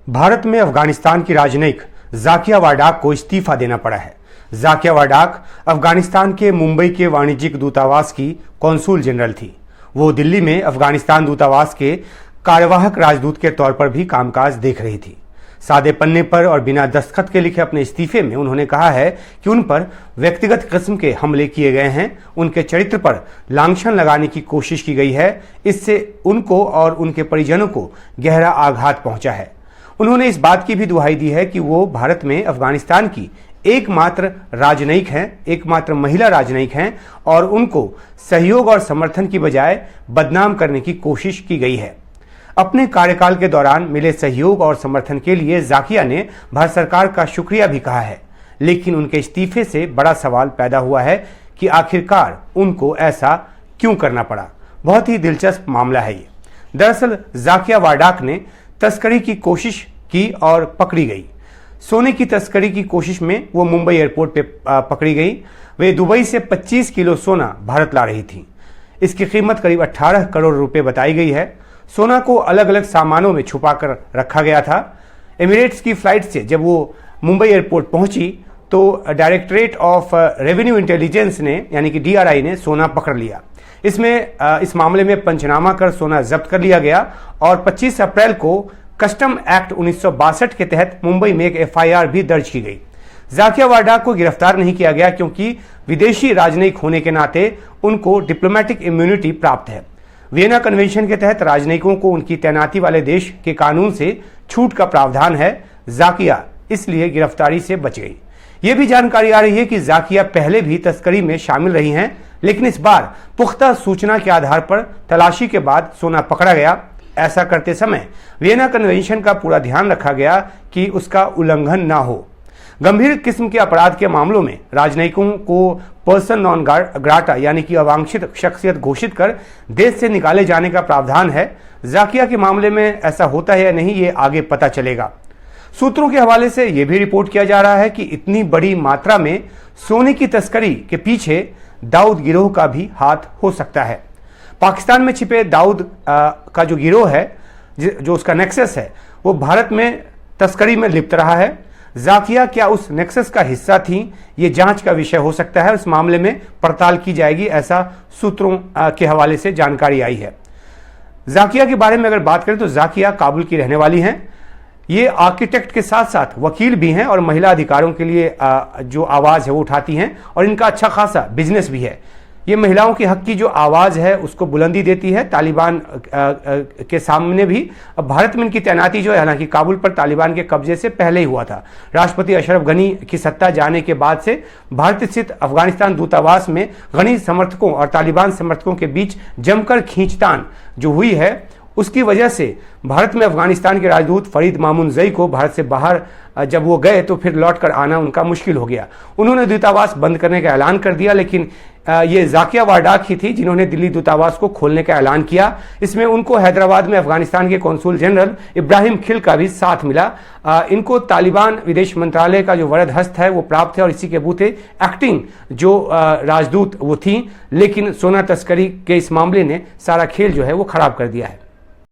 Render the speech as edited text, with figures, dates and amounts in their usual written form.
भारत में अफगानिस्तान की राजनयिक जाकिया वारडाक को इस्तीफा देना पड़ा है। जाकिया वारडाक अफगानिस्तान के मुंबई के वाणिज्यिक दूतावास की कॉन्सुल जनरल थी। वो दिल्ली में अफगानिस्तान दूतावास के कार्यवाहक राजदूत के तौर पर भी कामकाज देख रही थी। सादे पन्ने पर और बिना दस्तखत के लिखे अपने इस्तीफे में उन्होंने कहा है कि उन पर व्यक्तिगत किस्म के हमले किए गए हैं, उनके चरित्र पर लांछन लगाने की कोशिश की गई है। इससे उनको और उनके परिजनों को गहरा आघात पहुंचा है। उन्होंने इस बात की भी दुहाई दी है कि वो भारत में अफगानिस्तान की एकमात्र राजनयिक हैं, एकमात्र महिला राजनयिक हैं और उनको सहयोग और समर्थन की बजाय बदनाम करने की कोशिश की गई है। अपने कार्यकाल के दौरान मिले सहयोग और समर्थन के लिए जाकिया ने भारत सरकार का शुक्रिया भी कहा है, लेकिन उनके इस्तीफे से बड़ा सवाल पैदा हुआ है कि आखिरकार उनको ऐसा क्यों करना पड़ा। बहुत ही दिलचस्प मामला है ये। दरअसल जाकिया वारडाक ने तस्करी की कोशिश की और पकड़ी गई। सोने की तस्करी की कोशिश में वो मुंबई एयरपोर्ट पे पकड़ी गई। वे दुबई से 25 किलो सोना भारत ला रही थी। इसकी कीमत करीब 18 करोड़ रुपए बताई गई है। सोना को अलग अलग सामानों में छुपाकर रखा गया था। एमिरेट्स की फ्लाइट से जब वो मुंबई एयरपोर्ट पहुंची तो डायरेक्टरेट ऑफ रेवेन्यू इंटेलिजेंस ने यानी कि DRI ने सोना पकड़ लिया। इस मामले में पंचनामा कर सोना जब्त कर लिया गया और 25 अप्रैल को कस्टम एक्ट 1962 के तहत मुंबई में एक FIR भी दर्ज की गई। जाकिया वारडाक को गिरफ्तार नहीं किया गया क्योंकि विदेशी राजनयिक होने के नाते उनको डिप्लोमेटिक इम्यूनिटी प्राप्त है। वियना कन्वेंशन के तहत राजनयिकों को उनकी तैनाती वाले देश के कानून से छूट का प्रावधान है। जाकिया इसलिए गिरफ्तारी से बच गई। ये भी जानकारी आ रही है कि जाकिया पहले भी तस्करी में शामिल रही हैं, लेकिन इस बार पुख्ता सूचना के आधार पर तलाशी के बाद सोना पकड़ा गया। ऐसा करते समय वियना कन्वेंशन का पूरा ध्यान रखा गया कि उसका उल्लंघन ना हो। गंभीर किस्म के अपराध के मामलों में राजनयिकों को पर्सन नॉन ग्राटा यानी कि अवांछित शख्सियत घोषित कर देश से निकाले जाने का प्रावधान है। जाकिया के मामले में ऐसा होता है या नहीं, ये आगे पता चलेगा। सूत्रों के हवाले से यह भी रिपोर्ट किया जा रहा है कि इतनी बड़ी मात्रा में सोने की तस्करी के पीछे दाऊद गिरोह का भी हाथ हो सकता है। पाकिस्तान में छिपे दाऊद का जो गिरोह है, जो उसका नेक्सस है, वो भारत में तस्करी में लिप्त रहा है। जाकिया क्या उस नेक्सस का हिस्सा थी, ये जांच का विषय हो सकता है। उस मामले में पड़ताल की जाएगी, ऐसा सूत्रों के हवाले से जानकारी आई है। जाकिया के बारे में अगर बात करें तो जाकिया काबुल की रहने वाली हैं। ये आर्किटेक्ट के साथ साथ वकील भी हैं और महिला अधिकारों के लिए जो आवाज़ है वो उठाती हैं और इनका अच्छा खासा बिजनेस भी है। ये महिलाओं के हक की जो आवाज़ है उसको बुलंदी देती है तालिबान के सामने भी। अब भारत में इनकी तैनाती जो है, हालांकि काबुल पर तालिबान के कब्जे से पहले ही हुआ था। राष्ट्रपति अशरफ गनी की सत्ता जाने के बाद से भारत स्थित अफगानिस्तान दूतावास में गनी समर्थकों और तालिबान समर्थकों के बीच जमकर खींचतान जो हुई है, उसकी वजह से भारत में अफगानिस्तान के राजदूत फरीद मामूनजई को भारत से बाहर जब वो गए तो फिर लौट कर आना उनका मुश्किल हो गया। उन्होंने दूतावास बंद करने का ऐलान कर दिया, लेकिन ये जाकिया वारडाक ही थी जिन्होंने दिल्ली दूतावास को खोलने का ऐलान किया। इसमें उनको हैदराबाद में अफगानिस्तान के कौंसुल जनरल इब्राहिम खिल का भी साथ मिला। इनको तालिबान विदेश मंत्रालय का जो वरद हस्त है वो प्राप्त है और इसी के बूते एक्टिंग जो राजदूत वो थी, लेकिन सोना तस्करी के इस मामले ने सारा खेल जो है वो खराब कर दिया है।